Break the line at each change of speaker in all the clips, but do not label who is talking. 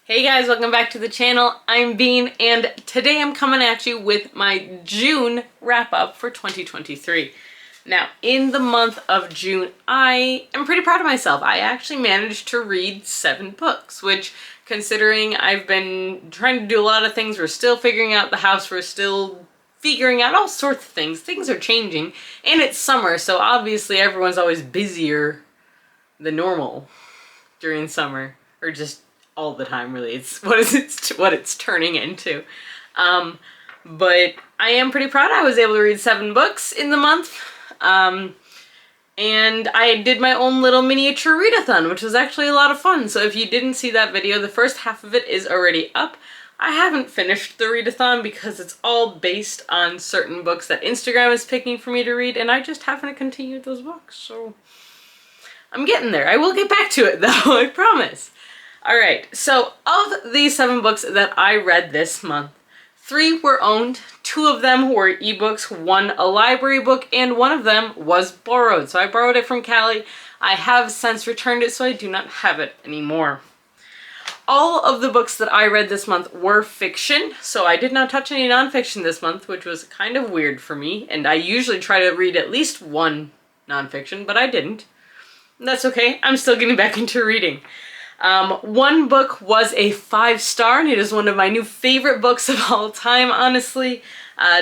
Hey guys, welcome back to the channel. I'm Bean, and today I'm coming at you with my June wrap-up for 2023. Now, in the month of June, I am pretty proud of myself. I actually managed to read 7 books, which, considering I've been trying to do a lot of things, we're still figuring out the house, we're still figuring out all sorts of things. Things are changing, and it's summer, so obviously everyone's always busier than normal during summer, or just all the time, really. It's what it's turning into. But I am pretty proud I was able to read 7 books in the month. And I did my own little miniature readathon, which was actually a lot of fun. So if you didn't see that video, the first half of it is already up. I haven't finished the readathon because it's all based on certain books that Instagram is picking for me to read, and I just haven't continued those books, so I'm getting there. I will get back to it though, I promise. Alright, so of these 7 books that I read this month, 3 were owned, 2 of them were ebooks, 1 a library book, and 1 of them was borrowed. So I borrowed it from Callie. I have since returned it, so I do not have it anymore. All of the books that I read this month were fiction, so I did not touch any nonfiction this month, which was kind of weird for me, and I usually try to read at least 1 nonfiction, but I didn't. That's okay, I'm still getting back into reading. 1 book was a 5-star, and it is one of my new favorite books of all time, honestly.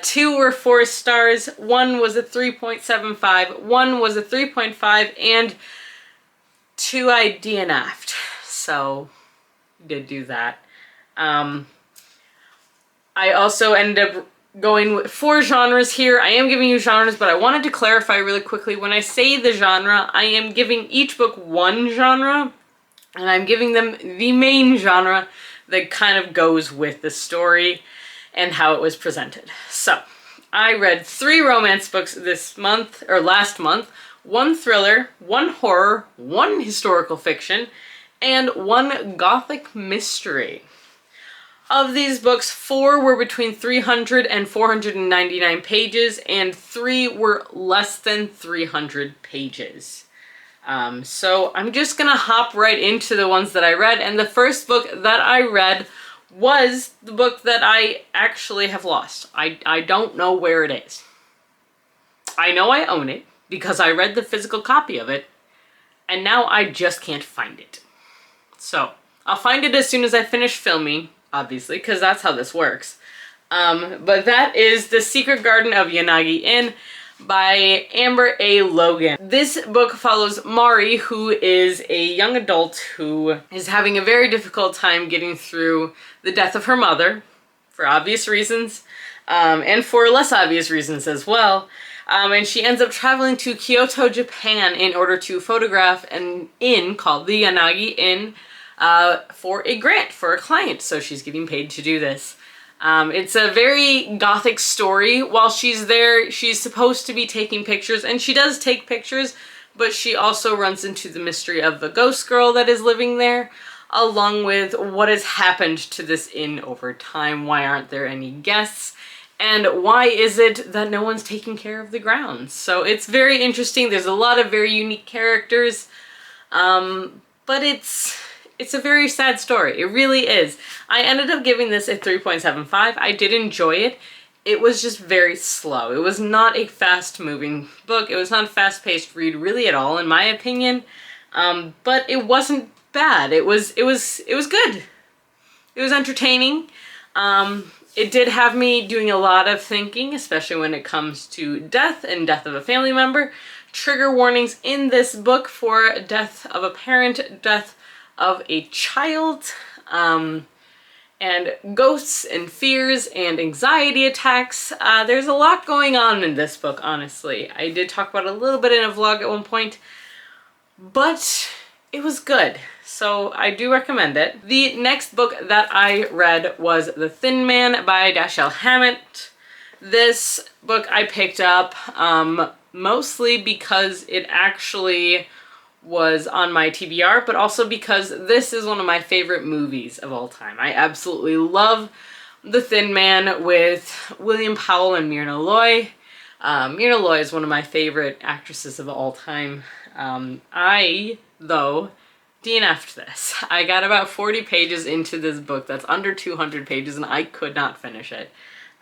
2 were 4 stars, 1 was a 3.75, 1 was a 3.5, and 2 I DNF'd. So, did do that. I also ended up going with 4 genres here. I am giving you genres, but I wanted to clarify really quickly. When I say the genre, I am giving each book 1 genre, and I'm giving them the main genre that kind of goes with the story and how it was presented. So, I read 3 romance books this month, or last month, 1 thriller, 1 horror, 1 historical fiction, and 1 gothic mystery. Of these books, 4 were between 300 and 499 pages, and 3 were less than 300 pages. So I'm just gonna hop right into the ones that I read, and the first book that I read was the book that I actually have lost. I don't know where it is. I know I own it because I read the physical copy of it, and now I just can't find it. So I'll find it as soon as I finish filming, obviously, because that's how this works. But that is The Secret Garden of Yanagi Inn by Amber A. Logan. This book follows Mari, who is a young adult who is having a very difficult time getting through the death of her mother, for obvious reasons, and for less obvious reasons as well. And she ends up traveling to Kyoto, Japan in order to photograph an inn called the Yanagi Inn for a grant for a client, so she's getting paid to do this. It's a very gothic story. While she's there, she's supposed to be taking pictures, and she does take pictures, but she also runs into the mystery of the ghost girl that is living there, along with what has happened to this inn over time. Why aren't there any guests? And why is it that no one's taking care of the grounds? So it's very interesting. There's a lot of very unique characters, but it's a very sad story. It really is. I ended up giving this a 3.75. I did enjoy it. It was just very slow. It was not a fast-moving book. It was not a fast-paced read really at all, in my opinion. But it wasn't bad. It was good. It was entertaining. It did have me doing a lot of thinking, especially when it comes to death and death of a family member. Trigger warnings in this book for death of a parent, death of a child, and ghosts and fears and anxiety attacks. There's a lot going on in this book, honestly. I did talk about it a little bit in a vlog at one point, but it was good, so I do recommend it. The next book that I read was The Thin Man by Dashiell Hammett. This book I picked up mostly because it actually was on my TBR, but also because this is one of my favorite movies of all time. I absolutely love The Thin Man with William Powell and Myrna Loy. Myrna Loy is one of my favorite actresses of all time. I, though, DNF'd this. I got about 40 pages into this book that's under 200 pages and I could not finish it.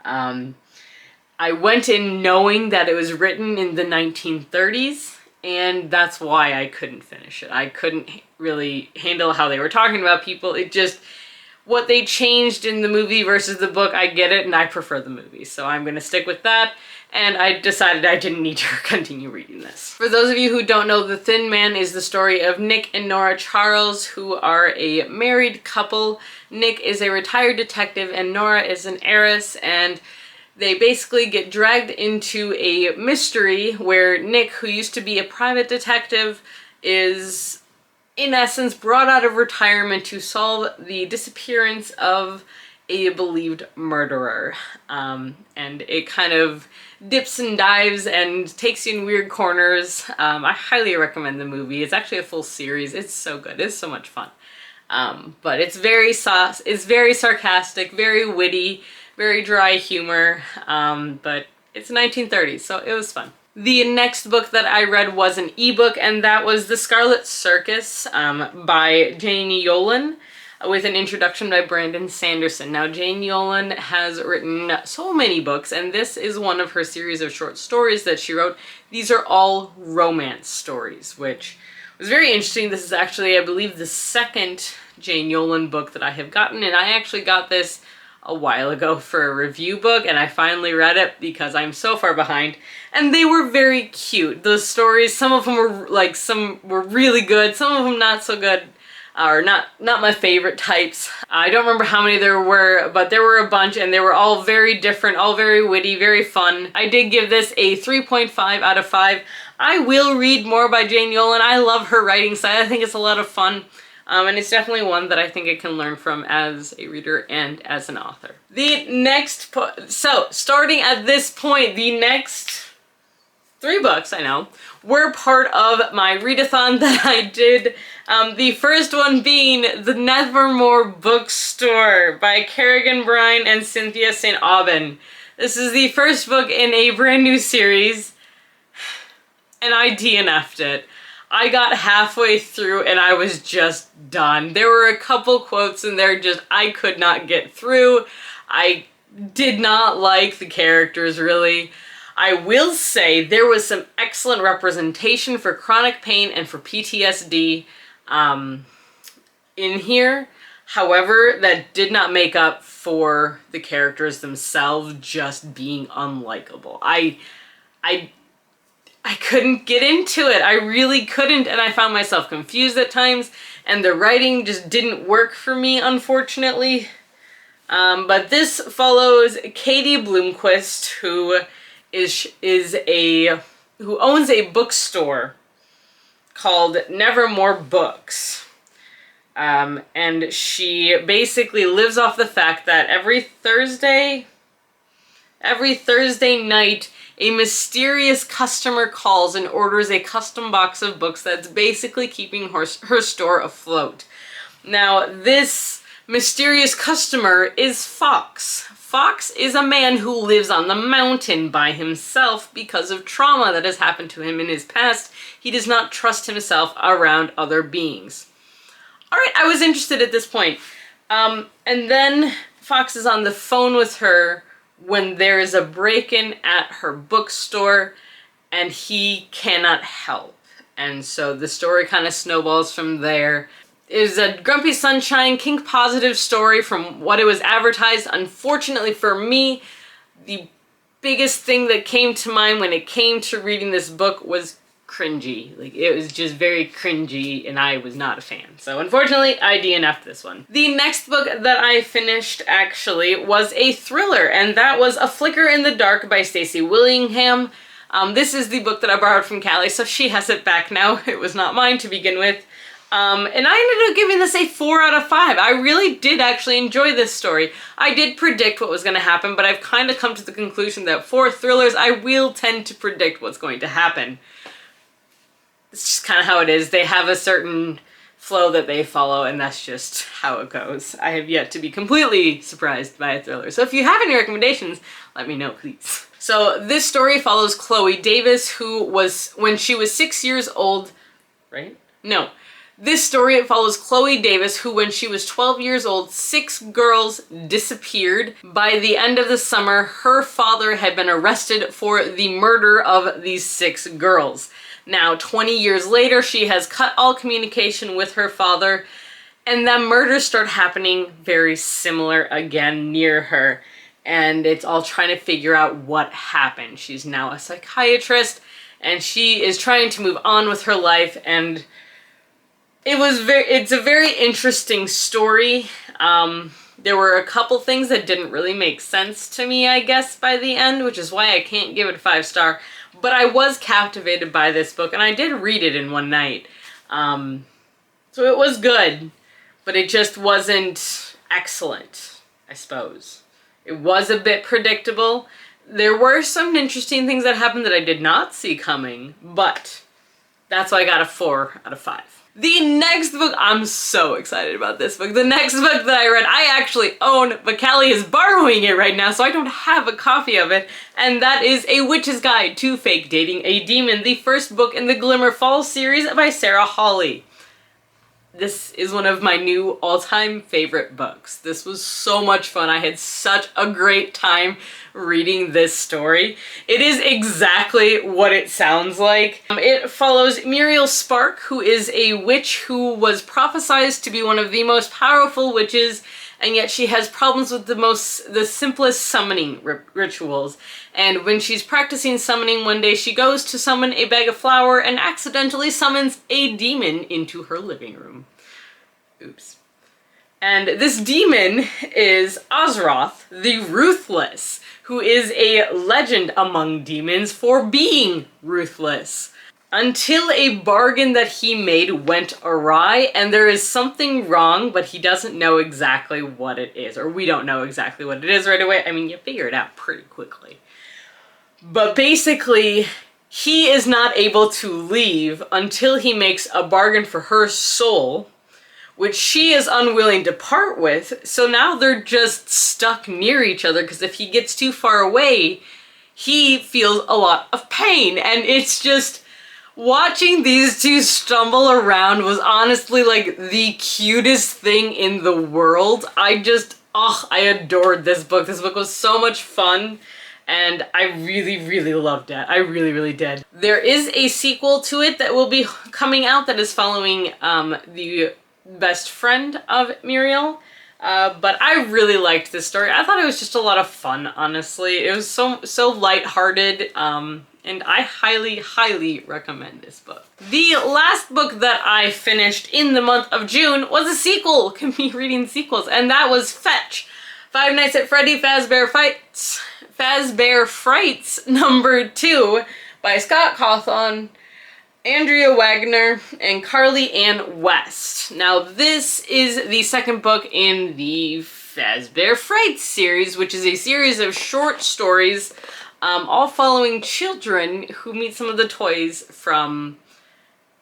I went in knowing that it was written in the 1930s, and that's why I couldn't finish it. I couldn't really handle how they were talking about people. It just, what they changed in the movie versus the book, I get it, and I prefer the movie. So I'm gonna stick with that, and I decided I didn't need to continue reading this. For those of you who don't know, The Thin Man is the story of Nick and Nora Charles, who are a married couple. Nick is a retired detective, and Nora is an heiress, and they basically get dragged into a mystery where Nick, who used to be a private detective, is in essence brought out of retirement to solve the disappearance of a believed murderer. And it kind of dips and dives and takes you in weird corners. I highly recommend the movie. It's actually a full series. It's so good. It's so much fun. But it's very sarcastic, very witty, very dry humor, but it's 1930s, so it was fun. The next book that I read was an ebook, and that was The Scarlet Circus by Jane Yolen, with an introduction by Brandon Sanderson. Now, Jane Yolen has written so many books, and this is one of her series of short stories that she wrote. These are all romance stories, which was very interesting. This is actually, I believe, the second Jane Yolen book that I have gotten, and I actually got this a while ago for a review book, and I finally read it because I'm so far behind. And they were very cute. The stories, some of them were like, some were really good, some of them not so good, or not my favorite types. I don't remember how many there were, but there were a bunch, and they were all very different, all very witty, very fun. I did give this a 3.5 out of 5. I will read more by Jane Yolen. I love her writing style. I think it's a lot of fun. And it's definitely one that I think I can learn from as a reader and as an author. The next, so starting at this point, the next 3 books, I know, were part of my readathon that I did. The first one being The Nevermore Bookstore by Kerrigan Bryant and Cynthia St. Aubin. This is the first book in a brand new series, and I DNF'd it. I got halfway through and I was just done. There were a couple quotes in there just I could not get through. I did not like the characters, really. I will say there was some excellent representation for chronic pain and for PTSD in here. However, that did not make up for the characters themselves just being unlikable. I couldn't get into it. I really couldn't, and I found myself confused at times, and the writing just didn't work for me, unfortunately. But this follows Katie Bloomquist, who who owns a bookstore called Nevermore Books. And she basically lives off the fact that every Thursday night, a mysterious customer calls and orders a custom box of books that's basically keeping her store afloat. Now, this mysterious customer is Fox. Fox is a man who lives on the mountain by himself because of trauma that has happened to him in his past. He does not trust himself around other beings. Alright, I was interested at this point. And then Fox is on the phone with her when there is a break-in at her bookstore and he cannot help. And so the story kind of snowballs from there. It was a Grumpy Sunshine, kink positive story from what it was advertised. Unfortunately for me, the biggest thing that came to mind when it came to reading this book was cringy. Like, it was just very cringy and I was not a fan. So unfortunately, I DNF'd this one. The next book that I finished actually was a thriller, and that was A Flicker in the Dark by Stacey Willingham. This is the book that I borrowed from Callie, so she has it back now. It was not mine to begin with. And I ended up giving this a 4 out of 5. I really did actually enjoy this story. I did predict what was going to happen, but I've kind of come to the conclusion that for thrillers, I will tend to predict what's going to happen. It's just kind of how it is. They have a certain flow that they follow, and that's just how it goes. I have yet to be completely surprised by a thriller. So if you have any recommendations, let me know, please. So this story follows Chloe Davis, who was, when she was 6 years old, right? No. This story, it follows Chloe Davis, who when she was 12 years old, 6 girls disappeared. By the end of the summer, her father had been arrested for the murder of these 6 girls. Now, 20 years later, she has cut all communication with her father, and then murders start happening very similar again near her. And it's all trying to figure out what happened. She's now a psychiatrist, and she is trying to move on with her life, and it's a very interesting story. There were a couple things that didn't really make sense to me, I guess, by the end, which is why I can't give it a 5-star. But I was captivated by this book, and I did read it in one night. So it was good, but it just wasn't excellent, I suppose. It was a bit predictable. There were some interesting things that happened that I did not see coming, but that's why I got a 4 out of 5. The next book, I'm so excited about this book. The next book that I read, I actually own, but Callie is borrowing it right now, so I don't have a copy of it. And that is A Witch's Guide to Fake Dating a Demon, the first book in the Glimmer Falls series by Sarah Hawley. This is one of my new all-time favorite books. This was so much fun. I had such a great time reading this story. It is exactly what it sounds like. It follows Muriel Spark, who is a witch who was prophesized to be one of the most powerful witches, and yet she has problems with the simplest summoning rituals. And when she's practicing summoning one day, she goes to summon a bag of flour and accidentally summons a demon into her living room. Oops. And this demon is Ozroth, the Ruthless, who is a legend among demons for being ruthless. Until a bargain that he made went awry, and there is something wrong, but he doesn't know exactly what it is. Or we don't know exactly what it is right away. I mean, you figure it out pretty quickly. But basically, he is not able to leave until he makes a bargain for her soul, which she is unwilling to part with. So now they're just stuck near each other, because if he gets too far away, he feels a lot of pain. And it's just, watching these two stumble around was honestly like the cutest thing in the world. I adored this book. This book was so much fun, and I really, really loved it. I really, really did. There is a sequel to it that will be coming out that is following the best friend of Muriel. But I really liked this story. I thought it was just a lot of fun, honestly. It was so lighthearted, and I highly, highly recommend this book. The last book that I finished in the month of June was a sequel. Can be reading sequels, and that was Fetch. Five Nights at Freddy Fazbear Frights #2 by Scott Cawthon, Andrea Wagner, and Carly Ann West. Now this is the second book in the Fazbear Frights series, which is a series of short stories, all following children who meet some of the toys from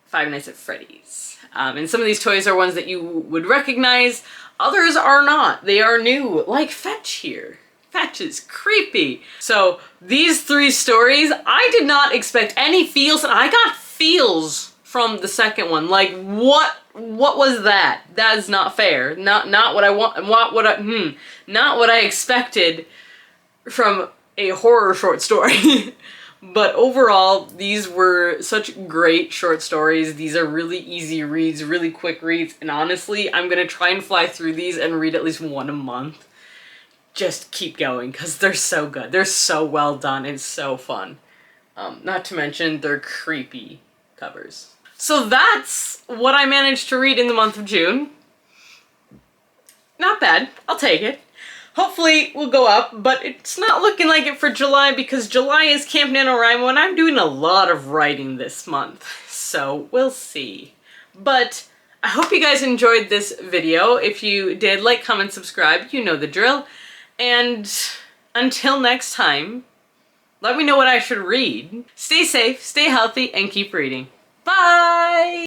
Five Nights at Freddy's. And some of these toys are ones that you would recognize, others are not. They are new, like Fetch here. Fetch is creepy. So these 3 stories, I did not expect any feels, and I got feels from the second one. Like, what was that? That is not fair. Not what I want. Not what I expected from a horror short story. But overall, these were such great short stories. These are really easy reads, really quick reads, and honestly, I'm gonna try and fly through these and read at least one a month. Just keep going, because they're so good. They're so well done and so fun. Not to mention, they're creepy covers. So that's what I managed to read in the month of June. Not bad. I'll take it. Hopefully we'll go up, but it's not looking like it for July, because July is Camp NaNoWriMo, and I'm doing a lot of writing this month. So we'll see. But I hope you guys enjoyed this video. If you did, like, comment, subscribe. You know the drill. And until next time, let me know what I should read. Stay safe, stay healthy, and keep reading. Bye!